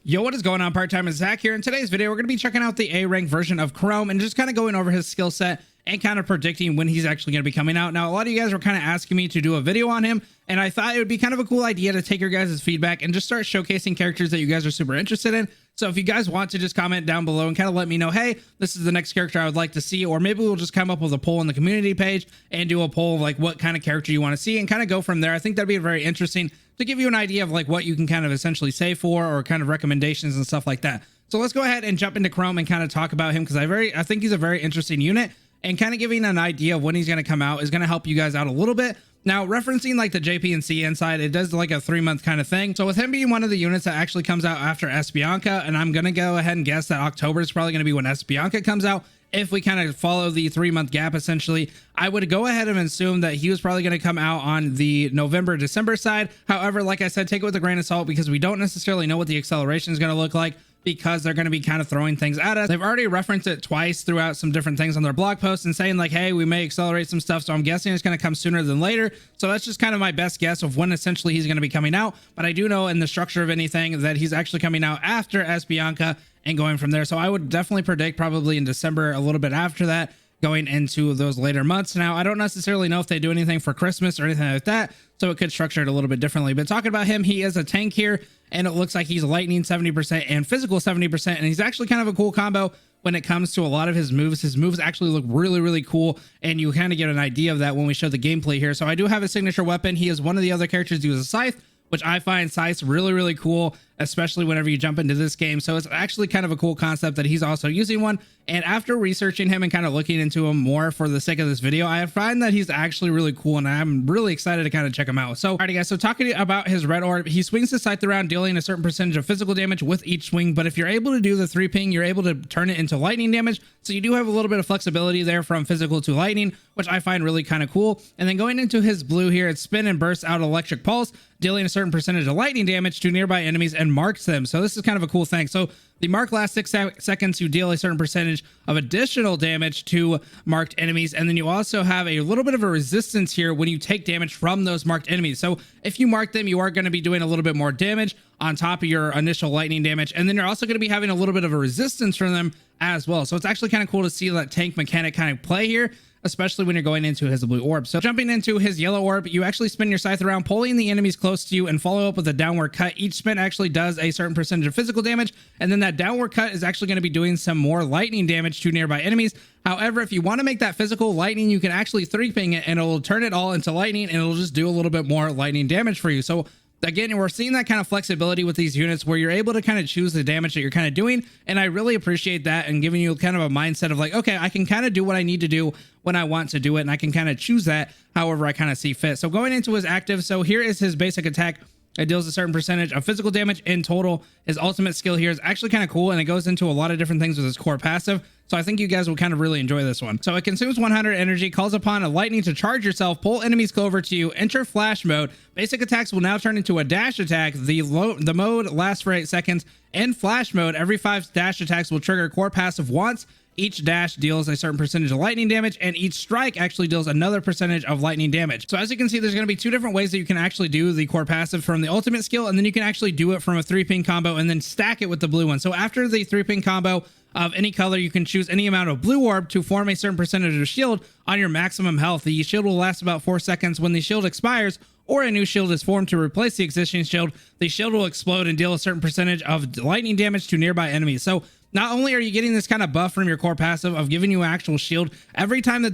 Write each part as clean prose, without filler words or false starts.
Yo, what is going on? PartTimerZack here. In today's video, we're going to be checking out the A rank version of Chrome and just kind of going over his skill set and kind of predicting when he's actually going to be coming out. Now, a lot of you guys were kind of asking me to do a video on him, and I thought it would be kind of a cool idea to take your guys' feedback and just start showcasing characters that you guys are super interested in. So if you guys want to just comment down below and kind of let me know, hey, this is the next character I would like to see, or maybe we'll just come up with a poll on the community page and do a poll of like what kind of character you want to see and kind of go from there. I think that'd be very interesting to give you an idea of like what you can kind of essentially say for, or kind of recommendations and stuff like that. So let's go ahead and jump into Chrome and kind of talk about him, because I think he's a very interesting unit, and kind of giving an idea of when he's going to come out is going to help you guys out a little bit. Now, referencing like the JP&C inside, it does like a 3-month kind of thing. So with him being one of the units that actually comes out after Bianca, and I'm going to go ahead and guess that October is probably going to be when Bianca comes out. If we kind of follow the 3-month gap, essentially, I would go ahead and assume that he was probably going to come out on the November, December side. However, like I said, take it with a grain of salt, because we don't necessarily know what the acceleration is going to look like, because they're going to be kind of throwing things at us. They've already referenced it twice throughout some different things on their blog posts and saying like, hey, we may accelerate some stuff. So I'm guessing it's going to come sooner than later. So that's just kind of my best guess of when essentially he's going to be coming out. But I do know in the structure of anything that he's actually coming out after Bianca and going from there. So I would definitely predict probably in December, a little bit after that, going into those later months. Now, I don't necessarily know if they do anything for Christmas or anything like that, so it could structure it a little bit differently. But talking about him, he is a tank here, and it looks like he's lightning 70% and physical 70%, and he's actually kind of a cool combo when it comes to a lot of his moves. His moves actually look really, really cool, and you kind of get an idea of that when we show the gameplay here. So I do have a signature weapon. He is one of the other characters who uses a Scythe, which I find Scythe really, really cool, especially whenever you jump into this game. So it's actually kind of a cool concept that he's also using one. And after researching him and kind of looking into him more for the sake of this video, I find that he's actually really cool, and I'm really excited to kind of check him out. So, alrighty guys, so talking about his red orb, he swings his Scythe around, dealing a certain percentage of physical damage with each swing. But if you're able to do the 3-ping, you're able to turn it into lightning damage. So you do have a little bit of flexibility there from physical to lightning, which I find really kind of cool. And then going into his blue here, it's spin and bursts out electric pulse, dealing a certain percentage of lightning damage to nearby enemies and marks them. So this is kind of a cool thing. So the mark lasts 6 seconds. You deal a certain percentage of additional damage to marked enemies. And then you also have a little bit of a resistance here when you take damage from those marked enemies. So if you mark them, you are going to be doing a little bit more damage on top of your initial lightning damage. And then you're also going to be having a little bit of a resistance from them as well. So it's actually kind of cool to see that tank mechanic kind of play here, especially when you're going into his blue orb. So jumping into his yellow orb, you actually spin your Scythe around, pulling the enemies close to you, and follow up with a downward cut. Each spin actually does a certain percentage of physical damage, and then that downward cut is actually going to be doing some more lightning damage to nearby enemies. However, if you want to make that physical lightning, you can actually 3-ping it, and it'll turn it all into lightning, and it'll just do a little bit more lightning damage for you. So again, we're seeing that kind of flexibility with these units where you're able to kind of choose the damage that you're kind of doing. And I really appreciate that, and giving you kind of a mindset of like, okay, I can kind of do what I need to do when I want to do it, and I can kind of choose that however I kind of see fit. So going into his active, so here is his basic attack. It deals a certain percentage of physical damage in total. His ultimate skill here is actually kind of cool, and it goes into a lot of different things with his core passive. So I think you guys will kind of really enjoy this one. So it consumes 100 energy, calls upon a lightning to charge yourself, pull enemies closer to you, enter flash mode. Basic attacks will now turn into a dash attack. The mode lasts for 8 seconds. In flash mode, every 5 dash attacks will trigger core passive once. Each dash deals a certain percentage of lightning damage, and each strike actually deals another percentage of lightning damage. So as you can see, there's going to be 2 different ways that you can actually do the core passive from the ultimate skill, and then you can actually do it from a 3-ping combo and then stack it with the blue one. So after the 3-ping combo of any color, you can choose any amount of blue orb to form a certain percentage of shield on your maximum health. The shield will last about 4 seconds. When the shield expires, or a new shield is formed to replace the existing shield, the shield will explode and deal a certain percentage of lightning damage to nearby enemies. So not only are you getting this kind of buff from your core passive of giving you actual shield, every time that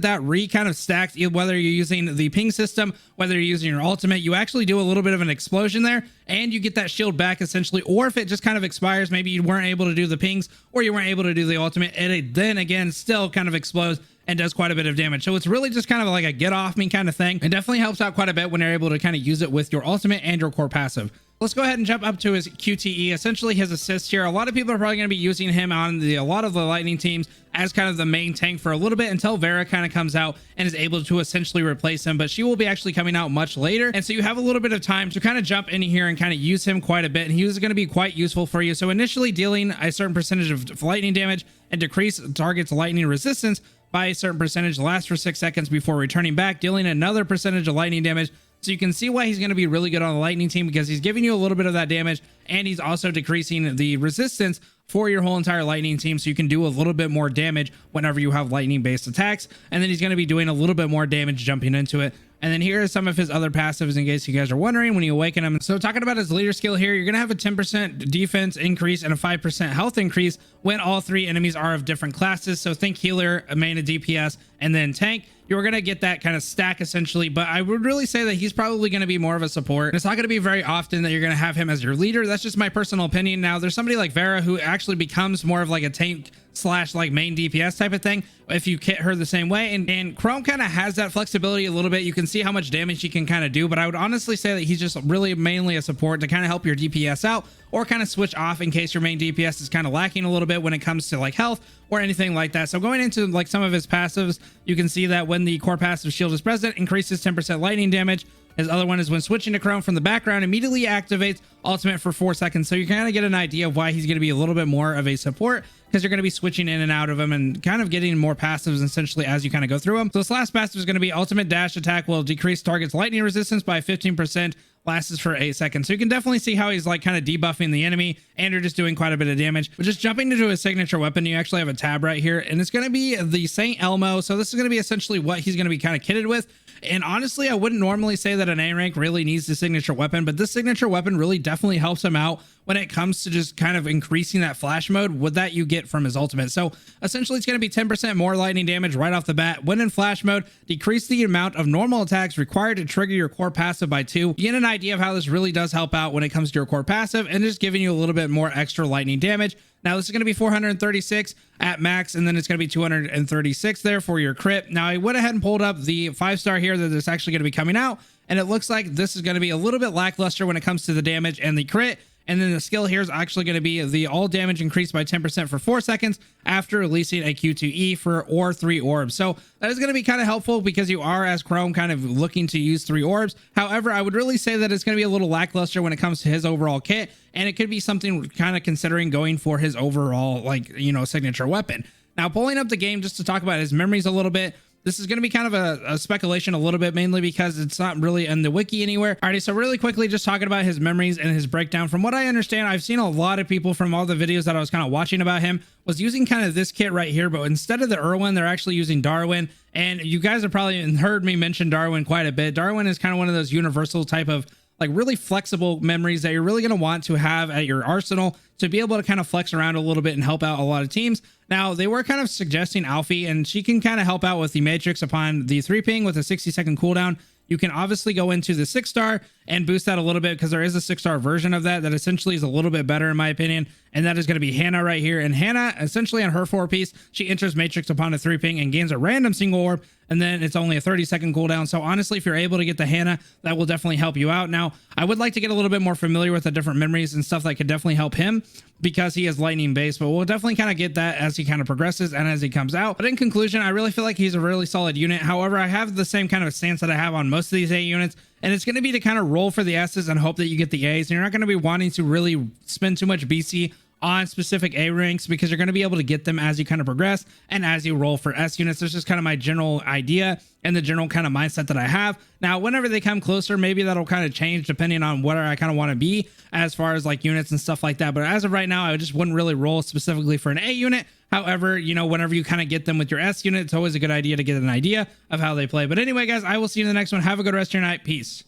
kind of stacks, whether you're using the ping system, whether you're using your ultimate, you actually do a little bit of an explosion there, and you get that shield back essentially. Or if it just kind of expires, maybe you weren't able to do the pings, or you weren't able to do the ultimate, it then again still kind of explodes and does quite a bit of damage. So it's really just kind of like a get off me kind of thing. It definitely helps out quite a bit when you're able to kind of use it with your ultimate and your core passive. Let's go ahead and jump up to his QTE, essentially his assist here. A lot of people are probably going to be using him on a lot of the lightning teams as kind of the main tank for a little bit, until Vera kind of comes out and is able to essentially replace him. But she will be actually coming out much later, and so you have a little bit of time to kind of jump in here and kind of use him quite a bit, and he is going to be quite useful for you. So initially dealing a certain percentage of lightning damage and decrease target's lightning resistance by a certain percentage, lasts for 6 seconds before returning back, dealing another percentage of lightning damage So you can see why he's going to be really good on the lightning team, because he's giving you a little bit of that damage, and he's also decreasing the resistance for your whole entire lightning team, so you can do a little bit more damage whenever you have lightning based attacks. And then he's going to be doing a little bit more damage jumping into it. And then here are some of his other passives in case you guys are wondering when you awaken him. So talking about his leader skill here, you're going to have a 10% defense increase and a 5% health increase when all 3 enemies are of different classes. So think healer, a main, a DPS, and then tank. You're going to get that kind of stack essentially, but I would really say that he's probably going to be more of a support. It's not going to be very often that you're going to have him as your leader. That's just my personal opinion. Now there's somebody like Vera who actually becomes more of like a tank slash like main DPS type of thing if you kit her the same way, and Chrome kind of has that flexibility a little bit. You can see how much damage he can kind of do, but I would honestly say that he's just really mainly a support to kind of help your DPS out, or kind of switch off in case your main DPS is kind of lacking a little bit when it comes to like health or anything like that. So going into like some of his passives, you can see that when the core passive shield is present, increases 10% lightning damage. His other one is when switching to Chrome from the background, immediately activates ultimate for 4 seconds. So you kind of get an idea of why he's going to be a little bit more of a support, because you're going to be switching in and out of him and kind of getting more passives essentially as you kind of go through them. So this last passive is going to be ultimate dash attack will decrease target's lightning resistance by 15%, lasts for 8 seconds. So you can definitely see how he's like kind of debuffing the enemy, and you're just doing quite a bit of damage. But just jumping into his signature weapon, you actually have a tab right here, and it's going to be the Saint Elmo. So this is going to be essentially what he's going to be kind of kitted with. And honestly, I wouldn't normally say that an A rank really needs the signature weapon, but this signature weapon really definitely helps him out when it comes to just kind of increasing that flash mode with that you get from his ultimate. So essentially it's going to be 10% more lightning damage right off the bat. When in flash mode, decrease the amount of normal attacks required to trigger your core passive by 2. You get an idea of how this really does help out when it comes to your core passive, and just giving you a little bit more extra lightning damage. Now this is going to be 436 at max, and then it's going to be 236 there for your crit. Now I went ahead and pulled up the 5-star here that is actually going to be coming out, and it looks like this is going to be a little bit lackluster when it comes to the damage and the crit. And then the skill here is actually going to be the all damage increased by 10% for 4 seconds after releasing a Q2E for or 3 orbs. So that is going to be kind of helpful because you are, as Chrome, kind of looking to use 3 orbs. However, I would really say that it's going to be a little lackluster when it comes to his overall kit, and it could be something kind of considering going for his overall, like, you know, signature weapon. Now, pulling up the game just to talk about his memories a little bit. This is going to be kind of a speculation a little bit, mainly because it's not really in the wiki anywhere. Alrighty, so really quickly, just talking about his memories and his breakdown. From what I understand, I've seen a lot of people from all the videos that I was kind of watching about him was using kind of this kit right here, but instead of the Irwin, they're actually using Darwin. And you guys have probably heard me mention Darwin quite a bit. Darwin is kind of one of those universal type of like really flexible memories that you're really going to want to have at your arsenal to be able to kind of flex around a little bit and help out a lot of teams. Now, they were kind of suggesting Alfie, and she can kind of help out with the Matrix upon the 3 ping with a 60-second cooldown. You can obviously go into the 6-star and boost that a little bit, because there is a 6-star version of that essentially is a little bit better in my opinion, and that is going to be Hannah right here. And Hannah, essentially on her 4-piece, she enters Matrix upon a 3 ping and gains a random single orb, and then it's only a 30-second cooldown. So honestly, if you're able to get the Hannah, that will definitely help you out. Now, I would like to get a little bit more familiar with the different memories and stuff that could definitely help him, because he is lightning based, but we'll definitely kind of get that as he kind of progresses and as he comes out. But in conclusion, I really feel like he's a really solid unit. However, I have the same kind of stance that I have on most of these A units, and it's going to be to kind of roll for the S's and hope that you get the A's. And you're not going to be wanting to really spend too much BC on specific A ranks, because you're going to be able to get them as you kind of progress and as you roll for S units. That's just kind of my general idea and the general kind of mindset that I have. Now, whenever they come closer, maybe that'll kind of change depending on where I kind of want to be as far as like units and stuff like that. But as of right now, I just wouldn't really roll specifically for an A unit. However, you know, whenever you kind of get them with your S unit, it's always a good idea to get an idea of how they play. But anyway, guys, I will see you in the next one. Have a good rest of your night. Peace.